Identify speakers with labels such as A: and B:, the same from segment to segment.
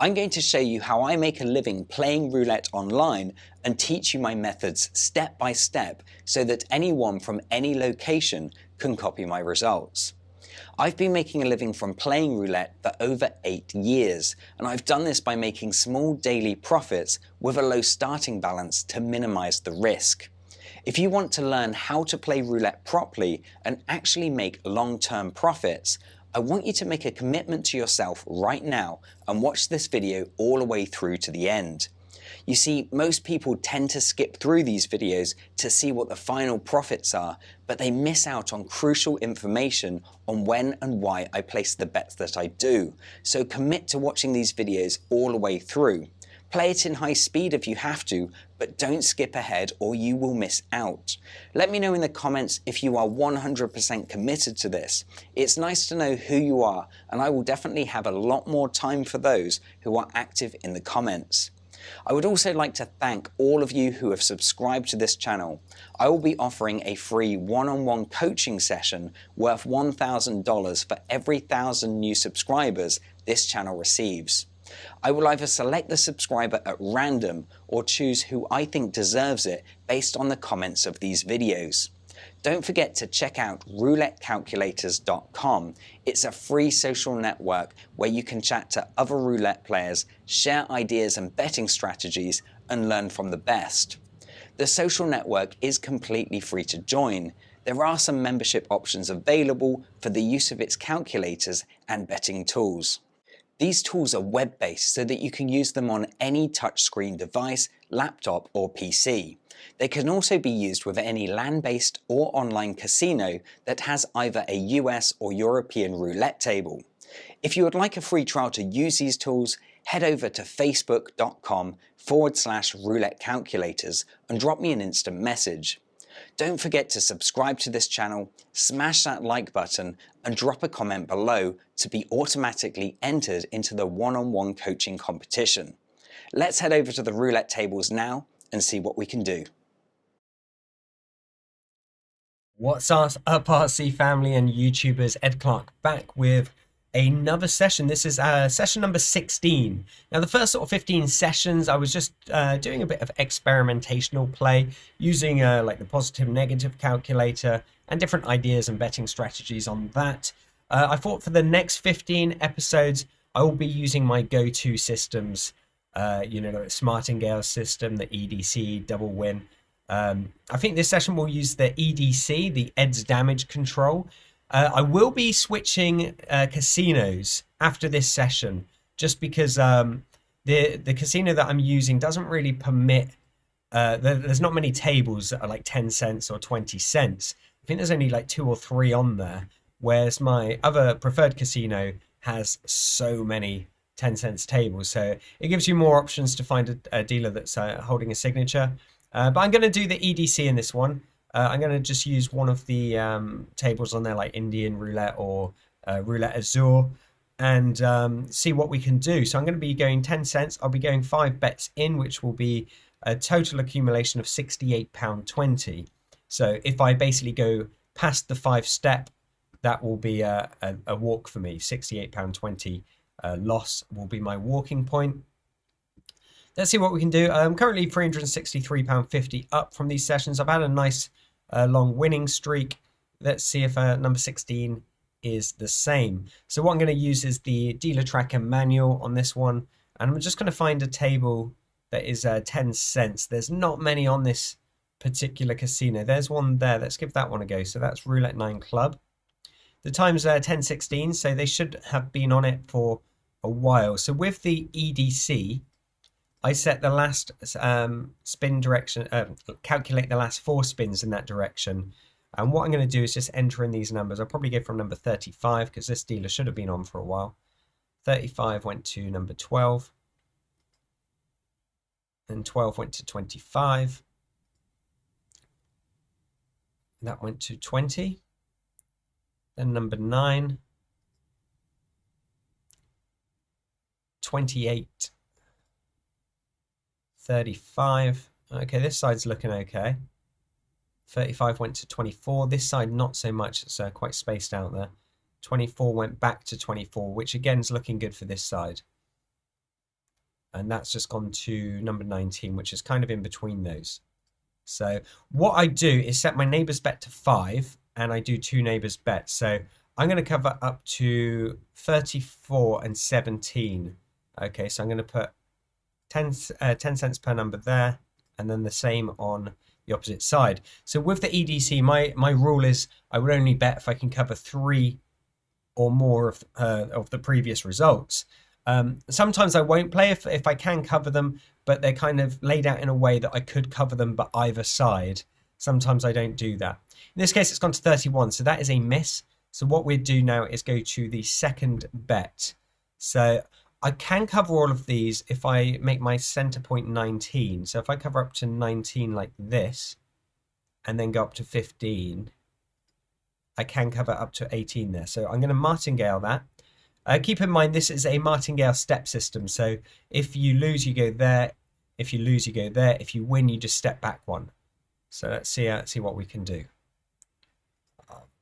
A: I'm going to show you how I make a living playing roulette online and teach you my methods step by step so that anyone from any location can copy my results. I've been making a living from playing roulette for over 8 years, and I've done this by making small daily profits with a low starting balance to minimize the risk. If you want to learn how to play roulette properly and actually make long-term profits, I want you to make a commitment to yourself right now and watch this video all the way through to the end. You see, most people tend to skip through these videos to see what the final profits are, but they miss out on crucial information on when and why I place the bets that I do. So commit to watching these videos all the way through. Play it in high speed if you have to, but don't skip ahead or you will miss out. Let me know in the comments if you are 100% committed to this. It's nice to know who you are, and I will definitely have a lot more time for those who are active in the comments. I would also like to thank all of you who have subscribed to this channel. I will be offering a free one-on-one coaching session worth $1,000 for every 1,000 new subscribers this channel receives. I will either select the subscriber at random or choose who I think deserves it based on the comments of these videos. Don't forget to check out roulettecalculators.com. It's a free social network where you can chat to other roulette players, share ideas and betting strategies, and learn from the best. The social network is completely free to join. There are some membership options available for the use of its calculators and betting tools. These tools are web-based so that you can use them on any touchscreen device, laptop or PC. They can also be used with any land-based or online casino that has either a US or European roulette table. If you would like a free trial to use these tools, head over to facebook.com/roulette calculators and drop me an instant message. Don't forget to subscribe to this channel, smash that like button, and drop a comment below to be automatically entered into the one-on-one coaching competition. Let's head over to the roulette tables now and see what we can do.
B: What's up, RC family and YouTubers? Ed Clark back with another session. This is session number 16. Now, the first sort of 15 sessions, I was just doing a bit of experimentational play using like the positive negative calculator and different ideas and betting strategies on that. I thought for the next 15 episodes, I will be using my go-to systems. You know, the Martingale system, the E.D.C, double win. I think this session will use the E.D.C, the Ed's damage control. I will be switching casinos after this session, just because the casino that I'm using doesn't really permit. There's not many tables that are like 10 cents or 20 cents. I think there's only like 2 or 3 on there, whereas my other preferred casino has so many 10 cents tables. So it gives you more options to find a dealer that's holding a signature. But I'm going to do the E.D.C in this one. I'm going to just use one of the tables on there, like Indian roulette or roulette azure, and see what we can do. So I'm going to be going 10 cents. I'll be going 5 bets in, which will be a total accumulation of £68.20. So if I basically go past the 5 step, that will be a walk for me. £68.20 loss will be my walking point. Let's see what we can do. I'm currently £363.50 up from these sessions. I've had a nice long winning streak. Let's see if number 16 is the same. So what I'm going to use is the dealer tracker manual on this one. And I'm just going to find a table that is 10 cents. There's not many on this particular casino. There's one there. Let's give that one a go. So that's Roulette 9 Club. The time's 10:16, so they should have been on it for a while. So with the E.D.C, I set the last spin direction, calculate the last 4 spins in that direction. And what I'm going to do is just enter in these numbers. I'll probably go from number 35 because this dealer should have been on for a while. 35 went to number 12. And 12 went to 25. That went to 20. Then number 9. 28. 35. Okay, this side's looking okay. 35 went to 24. This side not so much. It's quite spaced out there. 24 went back to 24, which again is looking good for this side. and that's just gone to number 19, which is kind of in between those. So what I do is set my neighbor's bet to 5, and I do 2 neighbors bets. So I'm going to cover up to 34 and 17. Okay, so I'm going to put 10 cents per number there, and then the same on the opposite side. So with the E.D.C, my rule is I would only bet if I can cover 3 or more of the previous results. Sometimes I won't play if I can cover them, but they're kind of laid out in a way that I could cover them but either side. Sometimes I don't do that. In this case, it's gone to 31, so that is a miss. So what we'd do now is go to the second bet. So I can cover all of these if I make my center point 19. So if I cover up to 19 like this, and then go up to 15, I can cover up to 18 there. So I'm going to martingale that. Keep in mind, this is a martingale step system. So if you lose, you go there. If you lose, you go there. If you win, you just step back 1. So let's see what we can do.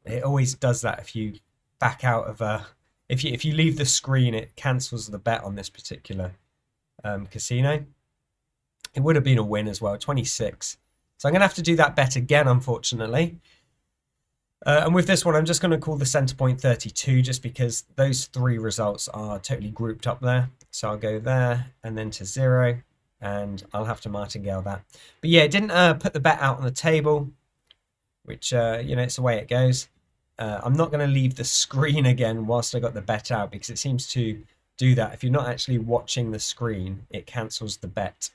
B: It always does that if you back out of if you leave the screen, it cancels the bet on this particular casino. It would have been a win as well, 26. So I'm going to have to do that bet again, unfortunately. And with this one, I'm just going to call the center point 32, just because those 3 results are totally grouped up there. So I'll go there and then to 0, and I'll have to martingale that. But yeah, it didn't put the bet out on the table, which, it's the way it goes. I'm not going to leave the screen again whilst I got the bet out, because it seems to do that. If you're not actually watching the screen, it cancels the bet.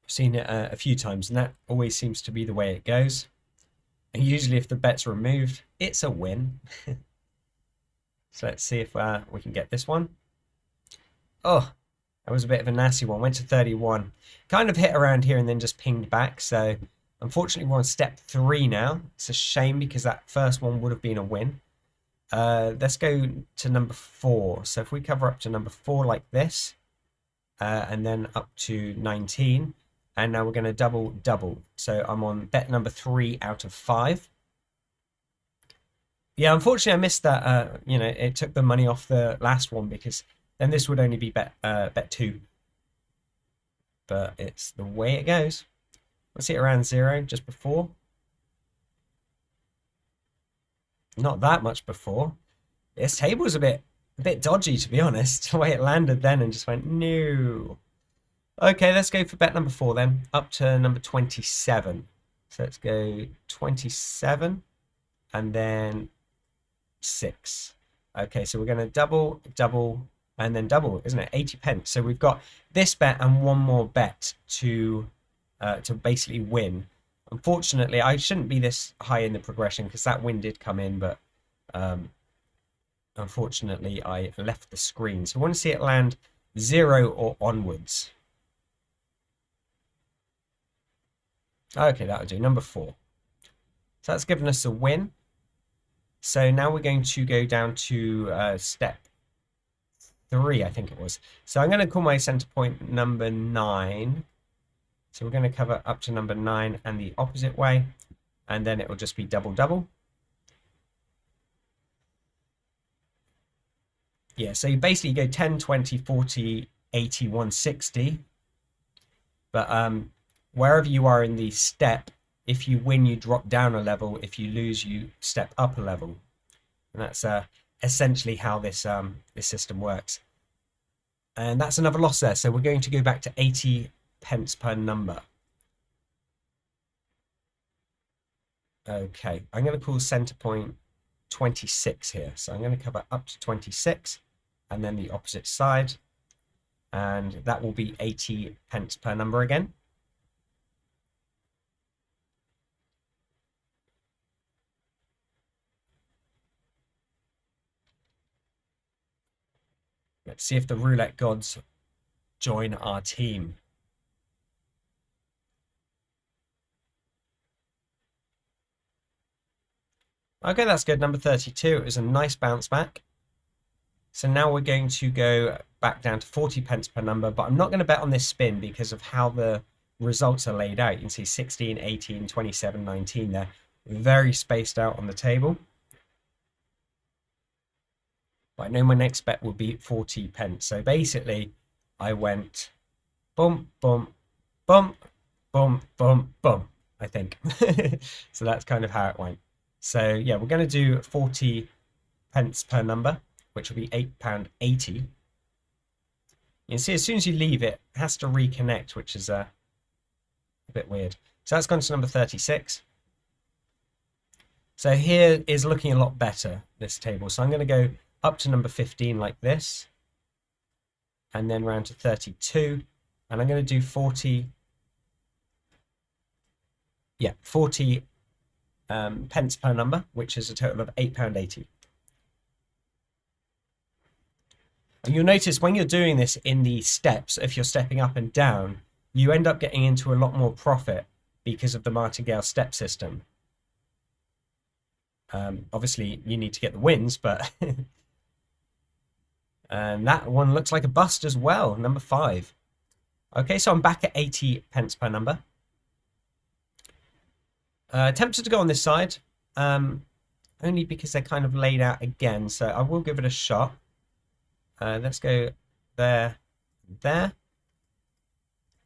B: I've seen it a few times, and that always seems to be the way it goes. And usually if the bet's removed, it's a win. So let's see if we can get this one. Oh, that was a bit of a nasty one. Went to 31. Kind of hit around here and then just pinged back. So unfortunately, we're on step 3 now. It's a shame because that first one would have been a win. Let's go to number 4. So if we cover up to number 4 like this, and then up to 19, and now we're going to double. So I'm on bet number 3 out of 5. Yeah, unfortunately, I missed that. It took the money off the last one, because then this would only be bet 2. But it's the way it goes. Let's hit around 0 just before. Not that much before. This table's a bit dodgy, to be honest. The way it landed then and just went, no. Okay, let's go for bet number 4 then, up to number 27. So let's go 27 and then 6. Okay, so we're going to double, and then double, isn't it? 80 pence. So we've got this bet and one more bet to basically win. Unfortunately, I shouldn't be this high in the progression because that win did come in, but unfortunately, I left the screen. So I want to see it land 0 or onwards. Okay, that'll do. Number 4. So that's given us a win. So now we're going to go down to step 3, I think it was. So I'm going to call my center point number 9. So we're going to cover up to number 9 and the opposite way. And then it will just be double. Yeah, so you basically go 10, 20, 40, 80, 160. But wherever you are in the step, if you win, you drop down a level. If you lose, you step up a level. And that's essentially how this system works. And that's another loss there. So we're going to go back to 80 pence per number. Okay, I'm going to call center point 26 here. So I'm going to cover up to 26 and then the opposite side. And that will be 80 pence per number again. Let's see if the roulette gods join our team. Okay, that's good. Number 32. It was a nice bounce back. So now we're going to go back down to 40 pence per number, but I'm not going to bet on this spin because of how the results are laid out. You can see 16, 18, 27, 19 there. Very spaced out on the table. But I know my next bet will be 40 pence. So basically, I went bump, bump, bump, bump, bump, bump, I think. So that's kind of how it went. So yeah, we're going to do 40 pence per number, which will be £8.80. You can see as soon as you leave it, it has to reconnect, which is a bit weird. So that's gone to number 36. So here is looking a lot better, this table. So I'm going to go up to number 15 like this, and then round to 32, and I'm going to do 40 pence per number, which is a total of £8.80. And you'll notice when you're doing this in the steps, if you're stepping up and down, you end up getting into a lot more profit because of the Martingale step system. Obviously, you need to get the wins, but and that one looks like a bust as well, number 5. Okay, so I'm back at 80 pence per number. Tempted to go on this side, only because they're kind of laid out again, so I will give it a shot. Let's go there, there,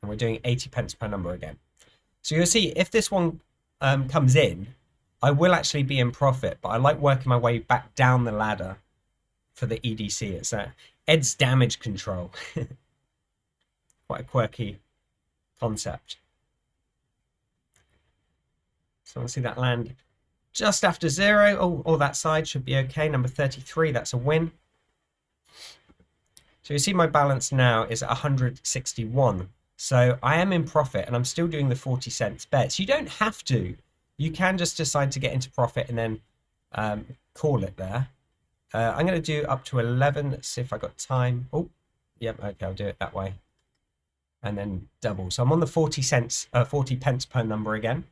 B: and we're doing 80 pence per number again. So you'll see if this one comes in, I will actually be in profit, but I like working my way back down the ladder for the E.D.C. It's Ed's damage control. Quite a quirky concept. So I see that land just after 0. Oh, that side should be okay. Number 33, that's a win. So you see my balance now is 161. So I am in profit and I'm still doing the 40 cents bets. You don't have to. You can just decide to get into profit and then call it there. I'm going to do up to 11. Let's see if I got time. Oh, yep. Okay, I'll do it that way. And then double. So I'm on the 40 pence per number again.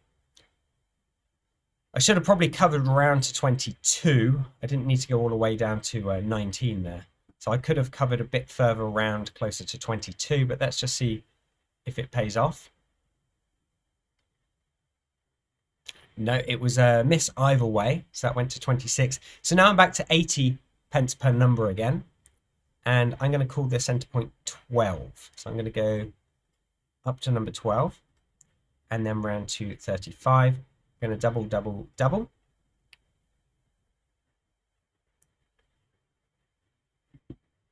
B: I should have probably covered around to 22. I didn't need to go all the way down to 19 there. So I could have covered a bit further around, closer to 22, but let's just see if it pays off. No, it was a miss either way, so that went to 26. So now I'm back to 80 pence per number again, and I'm going to call this center point 12. So I'm going to go up to number 12, and then round to 35. I'm going to double, double, double.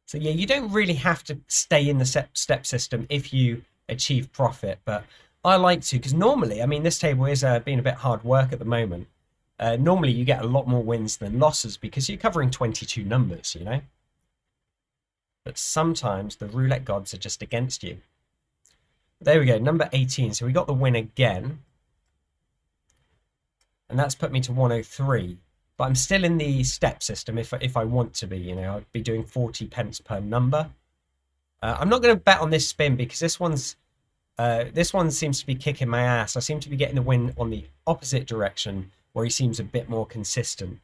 B: So yeah, you don't really have to stay in the step system if you achieve profit, but I like to, because normally, I mean, this table is being a bit hard work at the moment. Normally you get a lot more wins than losses because you're covering 22 numbers, you know. But sometimes the roulette gods are just against you. There we go, number 18. So we got the win again. And that's put me to 103. But I'm still in the step system if I want to be, you know. I'd be doing 40 pence per number. I'm not going to bet on this spin because this one seems to be kicking my ass. I seem to be getting the win on the opposite direction where he seems a bit more consistent.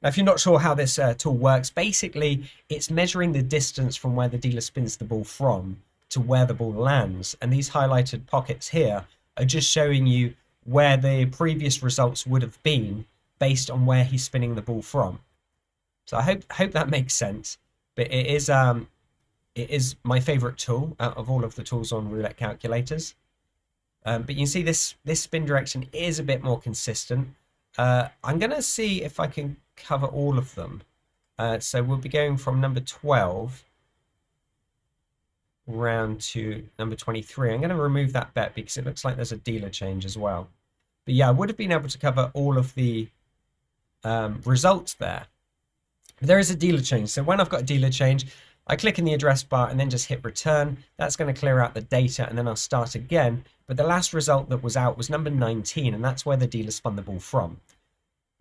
B: Now, if you're not sure how this tool works, basically it's measuring the distance from where the dealer spins the ball from to where the ball lands. And these highlighted pockets here are just showing you where the previous results would have been based on where he's spinning the ball from. So I hope that makes sense. But it is my favorite tool out of all of the tools on roulette calculators. But you can see this spin direction is a bit more consistent. I'm going to see if I can cover all of them. So we'll be going from number 12 round to number 23. I'm going to remove that bet because it looks like there's a dealer change as well. But yeah, I would have been able to cover all of the results there. But there is a dealer change. So when I've got a dealer change, I click in the address bar and then just hit return. That's going to clear out the data and then I'll start again. But the last result that was out was number 19, and that's where the dealer spun the ball from.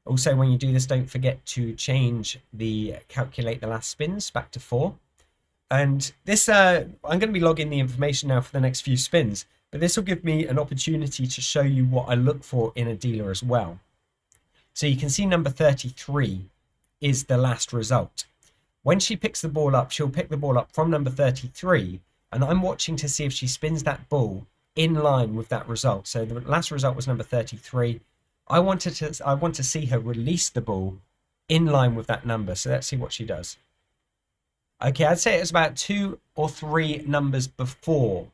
B: Also, when you do this, don't forget to change the calculate the last spins back to 4. And this, I'm going to be logging the information now for the next few spins, but this will give me an opportunity to show you what I look for in a dealer as well. So you can see number 33 is the last result. When she picks the ball up, she'll pick the ball up from number 33, and I'm watching to see if she spins that ball in line with that result. So the last result was number 33. I want to see her release the ball in line with that number. So let's see what she does. Okay, I'd say it's about 2 or 3 numbers before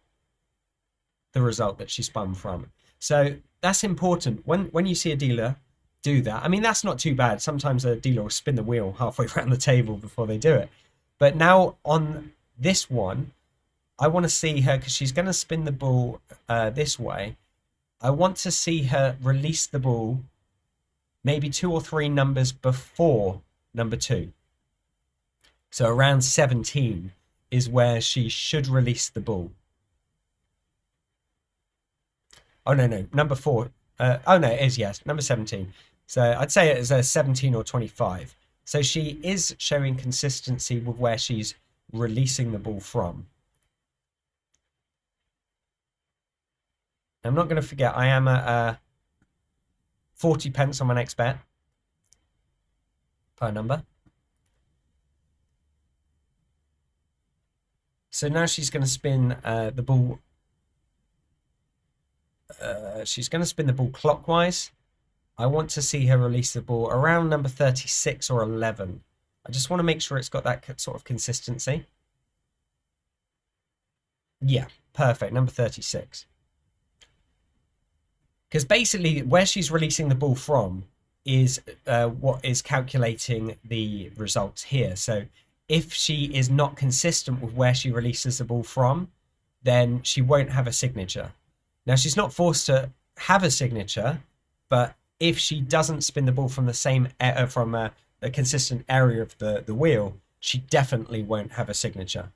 B: the result that she spun from. So that's important. When you see a dealer do that, I mean, that's not too bad. Sometimes a dealer will spin the wheel halfway around the table before they do it. But now on this one, I want to see her, because she's going to spin the ball this way. I want to see her release the ball maybe 2 or 3 numbers before number 2. So around 17 is where she should release the ball. Oh, no, number 4. Oh, no, it is, yes, number 17. So I'd say it is a 17 or 25. So she is showing consistency with where she's releasing the ball from. I'm not going to forget, I am at 40 pence on my next bet per number. So now she's going to spin the ball. She's going to spin the ball clockwise. I want to see her release the ball around number 36 or 11. I just want to make sure it's got that sort of consistency. Yeah, perfect. Number 36. Because basically where she's releasing the ball from is what is calculating the results here. So if she is not consistent with where she releases the ball from, then she won't have a signature. Now, she's not forced to have a signature, but if she doesn't spin the ball from the same from a consistent area of the wheel, she definitely won't have a signature.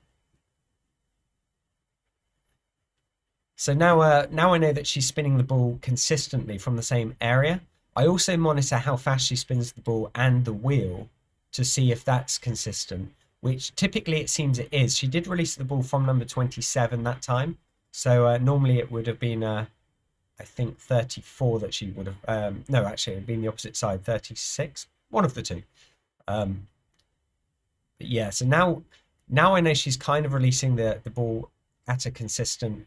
B: So now I know that she's spinning the ball consistently from the same area. I also monitor how fast she spins the ball and the wheel to see if that's consistent, which typically it seems it is. She did release the ball from number 27 that time. So normally it would have been, I think, 34 that she would have. No, actually, it would be been the opposite side, 36. One of the two. But yeah, so now I know she's kind of releasing the ball at a consistent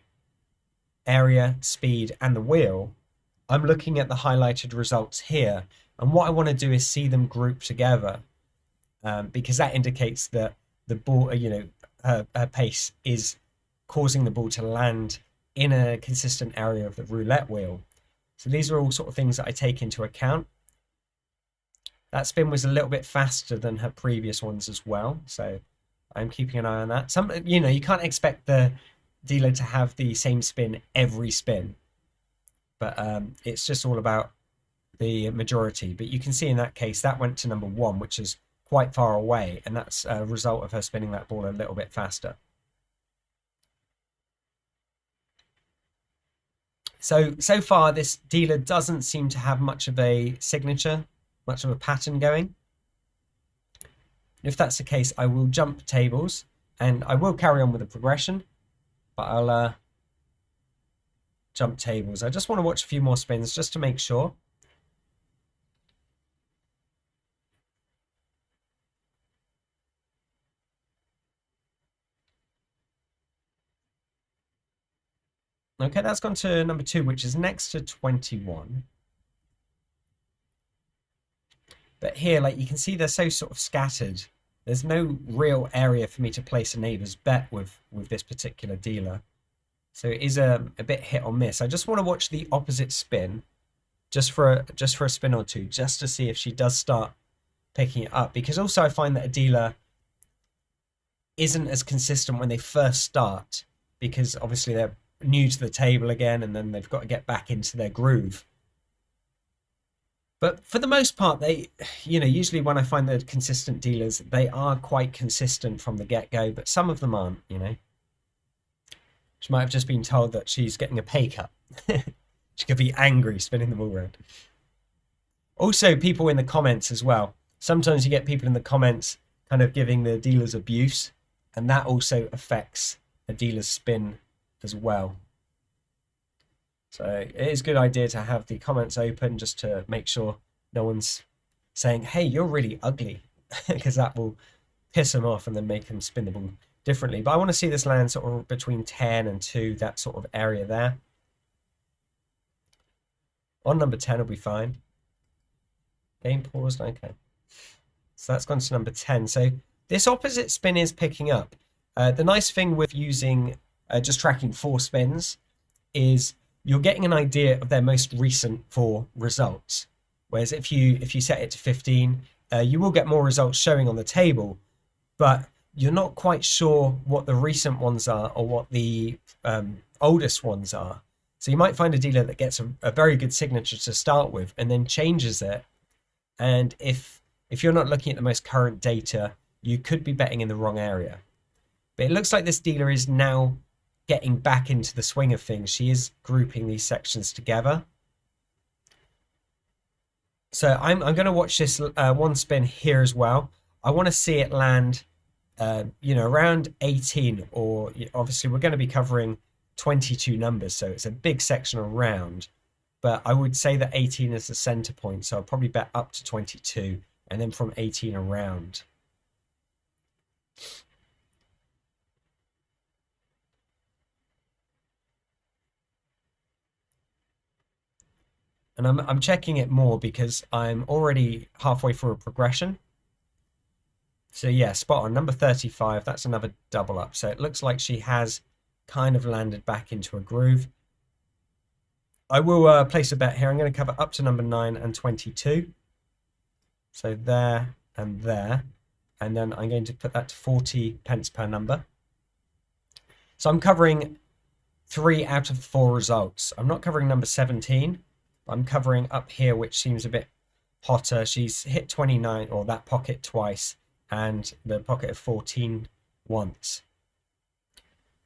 B: area, speed, and the wheel. I'm looking at the highlighted results here, and what I want to do is see them grouped together, because that indicates that the ball, her pace is causing the ball to land in a consistent area of the roulette wheel. So these are all sort of things that I take into account. That spin was a little bit faster than her previous ones as well, so I'm keeping an eye on that. You can't expect the dealer to have the same spin every spin, but it's just all about the majority. But you can see in that case that went to number 1, which is quite far away, and that's a result of her spinning that ball a little bit faster. So far this dealer doesn't seem to have much of a signature, much of a pattern going. If that's the case, I will jump tables, and I will carry on with the progression, but I'll jump tables. I just want to watch a few more spins just to make sure. Okay, that's gone to number 2, which is next to 21. But here, like, you can see they're so sort of scattered. There's no real area for me to place a neighbor's bet with this particular dealer. So it is a bit hit or miss. I just want to watch the opposite spin just for a spin or two, just to see if she does start picking it up. Because also I find that a dealer isn't as consistent when they first start, because obviously they're new to the table again, and then they've got to get back into their groove. But for the most part, they, usually when I find the consistent dealers, they are quite consistent from the get-go, but some of them aren't, She might have just been told that she's getting a pay cut. She could be angry spinning the ball around. Also, people in the comments as well. Sometimes you get people in the comments kind of giving the dealers abuse, and that also affects a dealer's spin as well. So it is a good idea to have the comments open just to make sure no one's saying, hey, you're really ugly, because that will piss them off and then make them spin the ball differently. But I want to see this land sort of between 10 and 2, that sort of area there. On number 10 will be fine. Game paused, okay. So that's gone to number 10. So This opposite spin is picking up. The nice thing with using just tracking 4 spins is you're getting an idea of their most recent 4 results. Whereas if you set it to 15, you will get more results showing on the table, but you're not quite sure what the recent ones are or what the oldest ones are. So you might find a dealer that gets a very good signature to start with and then changes it. And if you're not looking at the most current data, you could be betting in the wrong area. But it looks like this dealer is now getting back into the swing of things. She is grouping these sections together. So I'm going to watch this one spin here as well. I want to see it land, around 18, or obviously we're going to be covering 22 numbers, so it's a big sectional round. But I would say that 18 is the center point, so I'll probably bet up to 22, and then from 18 around. And I'm checking it more because I'm already halfway through a progression. So yeah, spot on. Number 35, that's another double up. So it looks like she has kind of landed back into a groove. I will place a bet here. I'm going to cover up to number 9 and 22. So there and there. And then I'm going to put that to 40 pence per number. So I'm covering 3 out of 4 results. I'm not covering number 17. I'm covering up here, which seems a bit hotter. She's hit 29, or that pocket, twice, and the pocket of 14 once.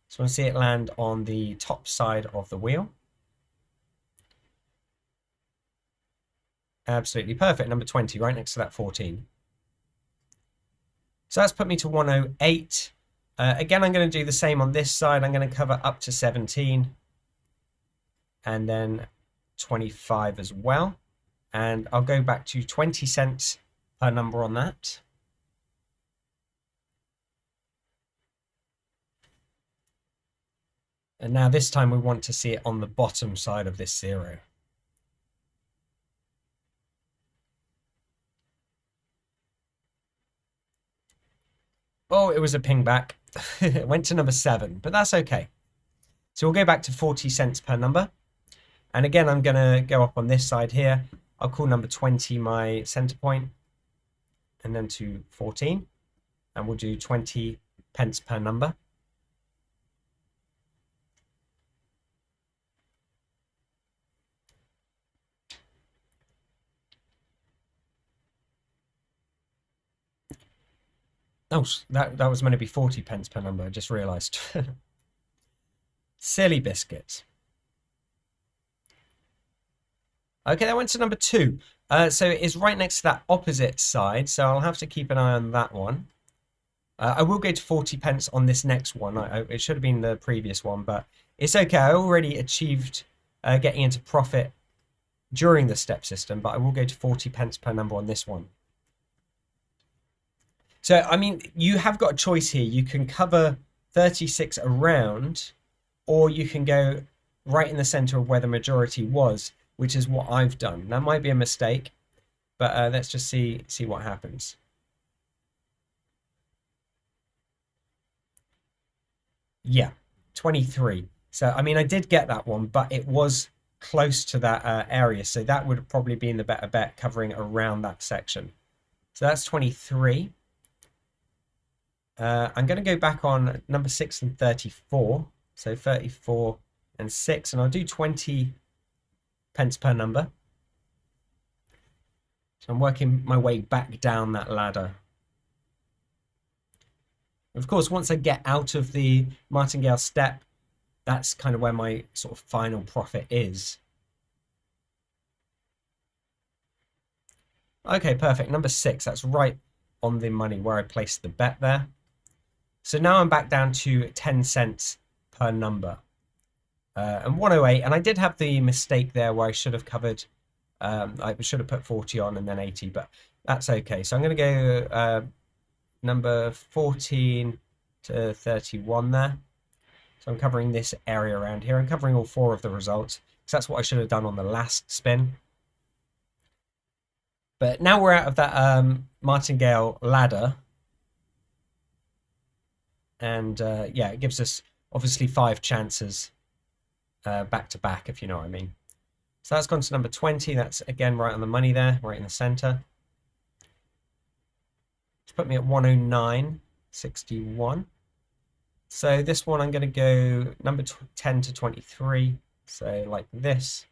B: So I want to see it land on the top side of the wheel. Absolutely perfect. Number 20, right next to that 14. So that's put me to 108. Again, I'm going to do the same on this side. I'm going to cover up to 17. And then 25 as well, and I'll go back to 20 cents per number on that. And now this time we want to see it on the bottom side of this 0. Oh, it was a ping back. It went to number 7, but that's okay. So we'll go back to 40 cents per number. And again, I'm going to go up on this side here. I'll call number 20 my center point, and then to 14. And we'll do 20 pence per number. Oh, that was meant to be 40 pence per number. I just realized. Silly biscuits. Okay, that went to number 2. So it's right next to that opposite side, so I'll have to keep an eye on that one. I will go to 40 pence on this next one. It should have been the previous one, but it's okay. I already achieved getting into profit during the step system, but I will go to 40 pence per number on this one. So, I mean, you have got a choice here. You can cover 36 around, or you can go right in the center of where the majority was, which is what I've done. That might be a mistake, but let's just see what happens. Yeah, 23. So, I mean, I did get that one, but it was close to that area. So that would probably be in the better bet, covering around that section. So that's 23. I'm going to go back on number 6 and 34. So 34 and 6, and I'll do 20 pence per number. So I'm working my way back down that ladder. Of course, once I get out of the Martingale step, that's kind of where my sort of final profit is. Okay, perfect. Number 6, that's right on the money where I placed the bet there. So now I'm back down to 10 cents per number. And 108, and I did have the mistake there where I should have covered, I should have put 40 on and then 80, but that's okay. So I'm going to go number 14 to 31 there. So I'm covering this area around here. I'm covering all 4 of the results, because that's what I should have done on the last spin. But now we're out of that Martingale ladder. And yeah, it gives us obviously 5 chances back to back, if you know what I mean. So that's gone to number 20. That's again right on the money there, right in the center. It's put me at 109.61. So this one I'm going to go number 10 to 23. So like this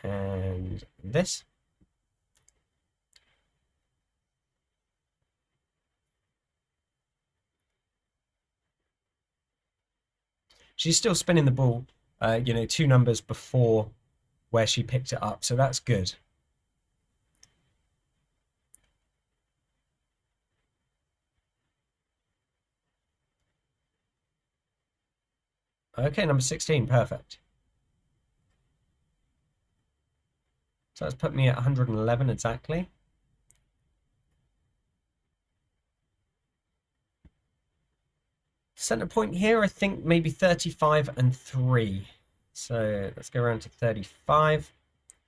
B: and this. She's still spinning the ball, 2 numbers before where she picked it up, so that's good. Okay, number 16, perfect. So that's put me at 111 exactly. Center point here, I think maybe 35 and 3. So let's go around to 35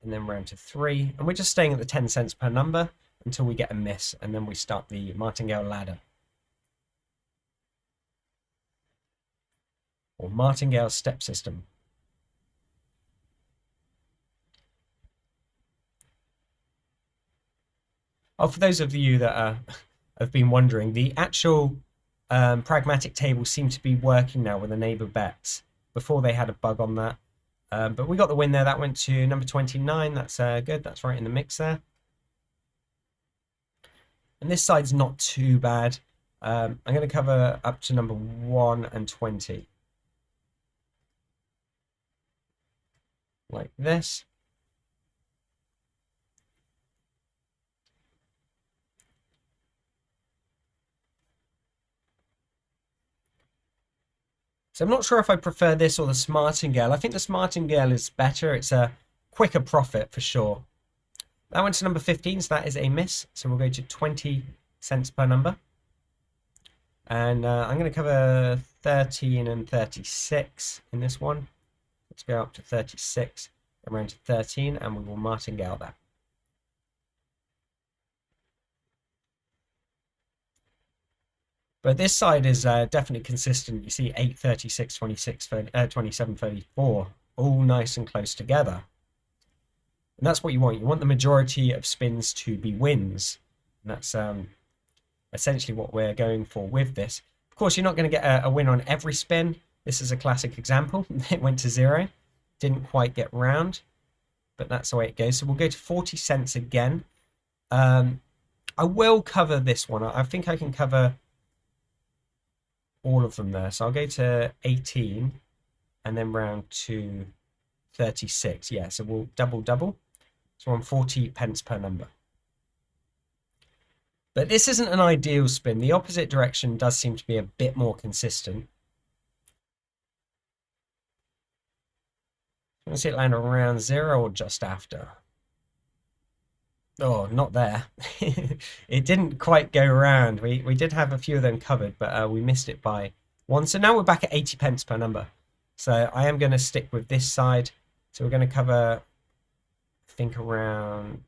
B: and then round to 3. And we're just staying at the 10 cents per number until we get a miss, and then we start the Martingale ladder. Or Martingale step system. Oh, for those of you that have been wondering, the actual pragmatic table seemed to be working now with the neighbor bets. Before they had a bug on that. But we got the win there. That went to number 29. That's good. That's right in the mix there. And this side's not too bad. I'm going to cover up to number 1 and 20. Like this. So I'm not sure if I prefer this or the Martingale. I think the Martingale is better. It's a quicker profit for sure. That went to number 15, so that is a miss. So we'll go to 20 cents per number. And I'm going to cover 13 and 36 in this one. Let's go up to 36, around to 13, and we will Martingale that. But this side is definitely consistent. You see 8, 36, 26, 27, 34, all nice and close together. And that's what you want. You want the majority of spins to be wins. And that's essentially what we're going for with this. Of course, you're not going to get a win on every spin. This is a classic example. It went to 0. Didn't quite get round. But that's the way it goes. So we'll go to 40 cents again. I will cover this one. I think I can cover all of them there. So I'll go to 18 and then round to 36. Yeah, so we'll double. So on 40 pence per number. But this isn't an ideal spin. The opposite direction does seem to be a bit more consistent. I want to see it land around 0 or just after. Oh, not there. It didn't quite go round. We did have a few of them covered, but we missed it by 1. So now we're back at 80 pence per number. So I am going to stick with this side. So we're going to cover, I think around,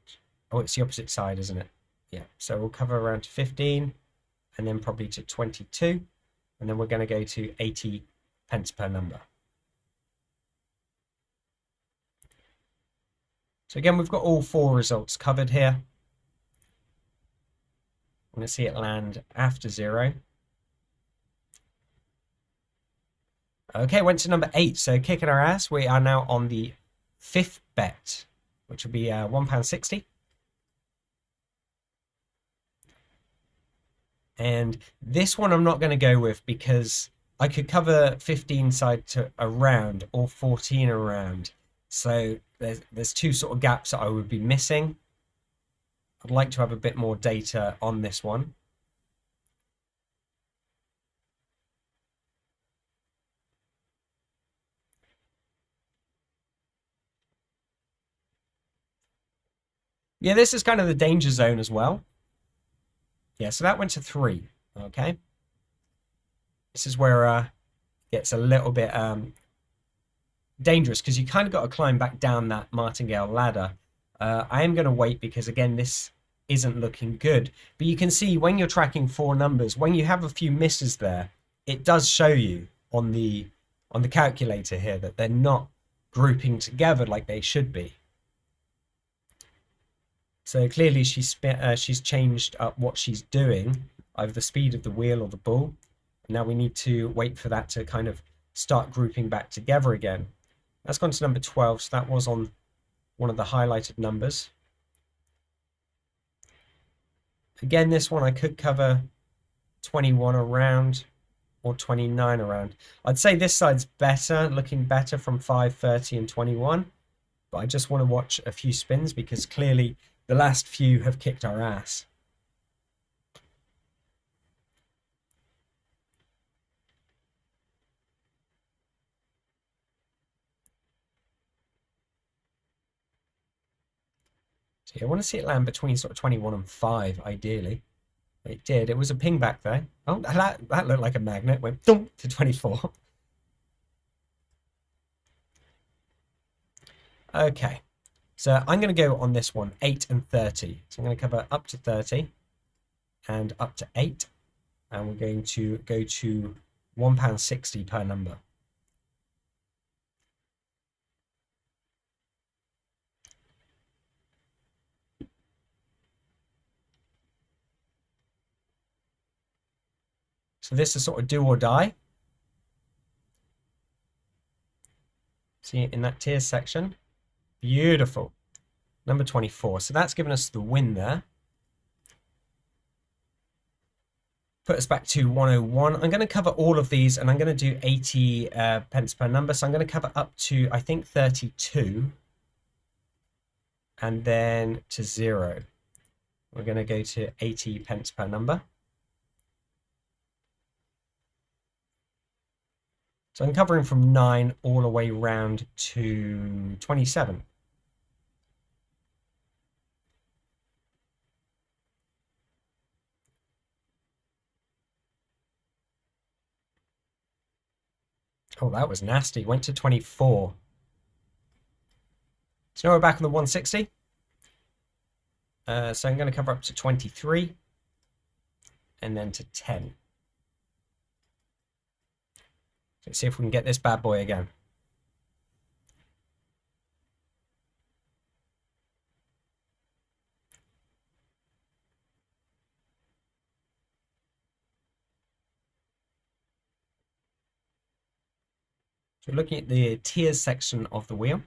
B: oh, it's the opposite side, isn't it? Yeah, so we'll cover around to 15 and then probably to 22. And then we're going to go to 80 pence per number. So again, we've got all 4 results covered here. I'm going to see it land after 0. Okay, went to number 8. So kicking our ass, we are now on the 5th bet, which will be £1.60. And this one I'm not going to go with because I could cover 15 side to around or 14 around. So there's 2 sort of gaps that I would be missing. I'd like to have a bit more data on this one. Yeah, this is kind of the danger zone as well. Yeah, so that went to 3. Okay. This is where it gets a little bit dangerous because you kind of got to climb back down that Martingale ladder. I am going to wait because, again, this isn't looking good. But you can see when you're tracking 4 numbers, when you have a few misses there, it does show you on the calculator here that they're not grouping together like they should be. So clearly she's changed up what she's doing, either the speed of the wheel or the ball. Now we need to wait for that to kind of start grouping back together again. That's gone to number 12, so that was on one of the highlighted numbers. Again, this one I could cover 21 around or 29 around. I'd say this side's better, looking better from 5, 30 and 21. But I just want to watch a few spins because clearly the last few have kicked our ass. So yeah, I want to see it land between sort of 21 and 5, ideally. It did. It was a ping back there. Oh, that looked like a magnet. Went to 24. Okay. So I'm going to go on this one, 8 and 30. So I'm going to cover up to 30 and up to 8. And we're going to go to £1.60 per number. So this is sort of do or die. See in that tiers section. Beautiful. Number 24. So that's given us the win there. Put us back to 101. I'm going to cover all of these and I'm going to do 80 pence per number. So I'm going to cover up to, I think, 32 and then to 0. We're going to go to 80 pence per number. So I'm covering from 9 all the way round to 27. Oh, that was nasty. Went to 24. So now we're back on the 160. So I'm going to cover up to 23 and then to 10. Let's see if we can get this bad boy again. So we're looking at the tiers section of the wheel.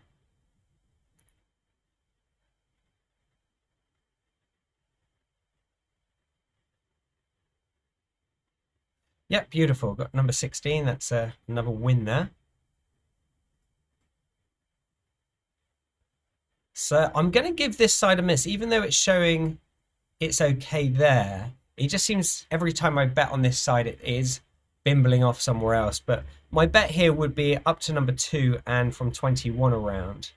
B: Yep, beautiful. Got number 16. That's another win there. So I'm going to give this side a miss, even though it's showing it's okay there. It just seems every time I bet on this side, it is bimbling off somewhere else. But my bet here would be up to number 2 and from 21 around.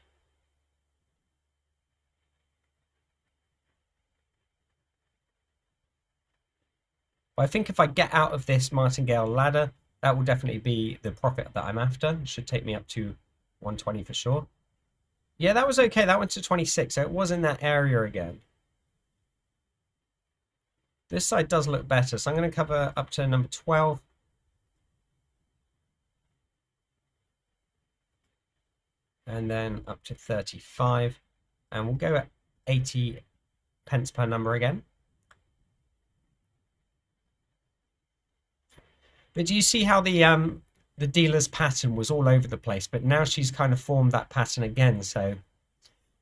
B: But I think if I get out of this Martingale ladder, that will definitely be the profit that I'm after. It should take me up to 120 for sure. Yeah, that was okay. That went to 26, so it was in that area again. This side does look better, so I'm going to cover up to number 12. And then up to 35. And we'll go at 80 pence per number again. But do you see how the dealer's pattern was all over the place, but now she's kind of formed that pattern again. So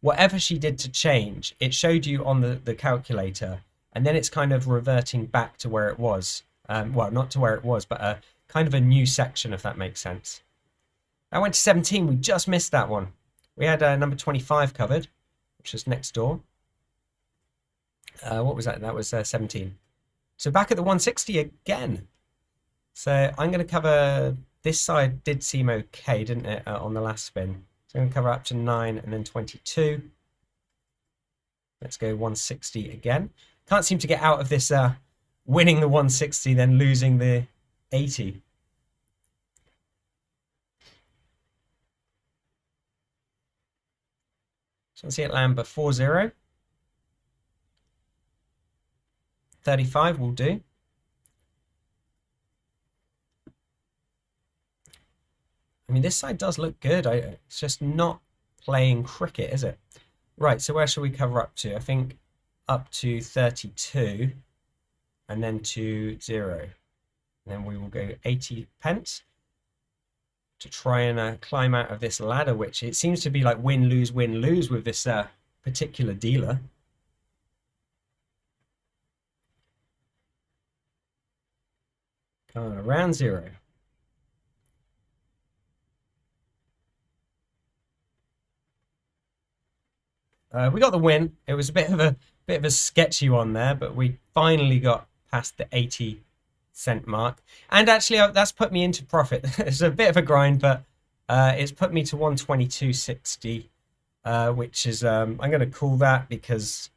B: whatever she did to change, it showed you on the calculator, and then it's kind of reverting back to where it was. Well, not to where it was, but a kind of a new section, if that makes sense. I went to 17. We just missed that one. We had number 25 covered, which was next door. What was that? That was 17. So back at the 160 again. So I'm going to cover, this side did seem okay, didn't it, on the last spin. So I'm going to cover up to 9 and then 22. Let's go 160 again. Can't seem to get out of this winning the 160, then losing the 80. So let's see it land before 0. 35 will do. I mean, this side does look good. It's just not playing cricket, is it? Right, so where should we cover up to? I think up to 32 and then to 0. And then we will go 80 pence to try and climb out of this ladder, which it seems to be like win, lose with this particular dealer. Going around 0. We got the win. It was a bit of a sketchy one there, but we finally got past the 80-cent mark. And actually, that's put me into profit. It's a bit of a grind, but it's put me to 122.60, which is I'm going to call that because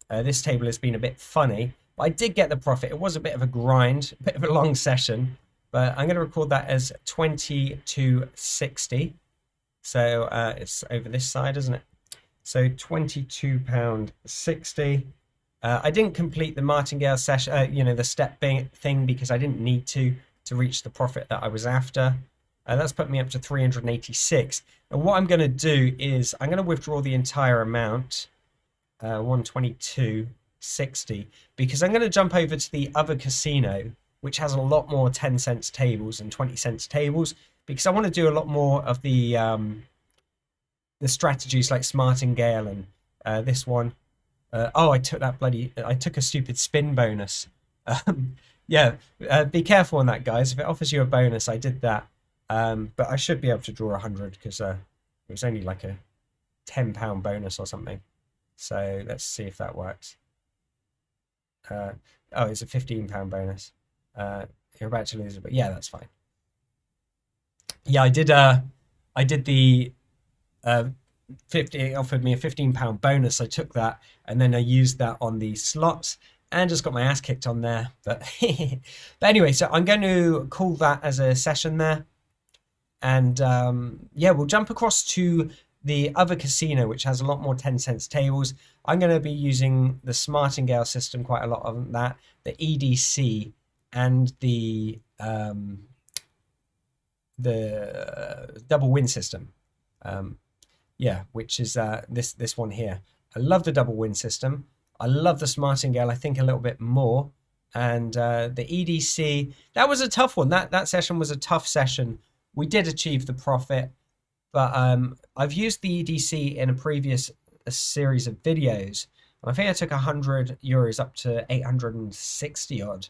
B: this table has been a bit funny. But I did get the profit. It was a bit of a grind, a bit of a long session, but I'm going to record that as 22.60. So it's over this side, isn't it? So £22.60. I didn't complete the Martingale session, the step thing, because I didn't need to reach the profit that I was after. That's put me up to 386. And what I'm going to do is I'm going to withdraw the entire amount, 122.60, because I'm going to jump over to the other casino, which has a lot more 10 cents tables and 20 cents tables, because I want to do a lot more of the strategies like Martingale and this one. I took a stupid spin bonus. Yeah, be careful on that, guys. If it offers you a bonus, I did that. But I should be able to draw 100 because it was only like a £10 bonus or something. So let's see if that works. It's a £15 bonus. You're about to lose it, but yeah, that's fine. Yeah, I did the 50. It offered me a £15 bonus. I took that and then I used that on the slots and just got my ass kicked on there. But anyway, so I'm going to call that as a session there. And yeah, we'll jump across to the other casino, which has a lot more 10 cents tables. I'm going to be using the Martingale system quite a lot of that, the E.D.C, and the double win system. Yeah, which is this one here. I love the double win system. I love the Martingale, I think, a little bit more. And the E.D.C, that was a tough one. That session was a tough session. We did achieve the profit, but I've used the E.D.C in a previous series of videos. And I think I took €100 up to 860 odd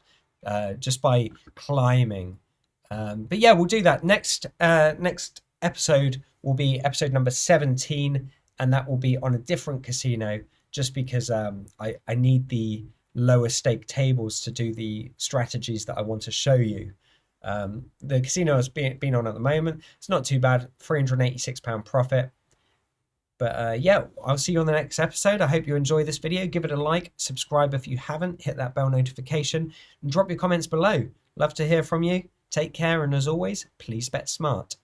B: just by climbing. But yeah, we'll do that. Next episode will be episode number 17, and that will be on a different casino just because I need the lower stake tables to do the strategies that I want to show you. The casino has been on at the moment. It's not too bad, £386 profit. But yeah, I'll see you on the next episode. I hope you enjoy this video. Give it a like, subscribe if you haven't, hit that bell notification, and drop your comments below. Love to hear from you. Take care, and as always, please bet smart.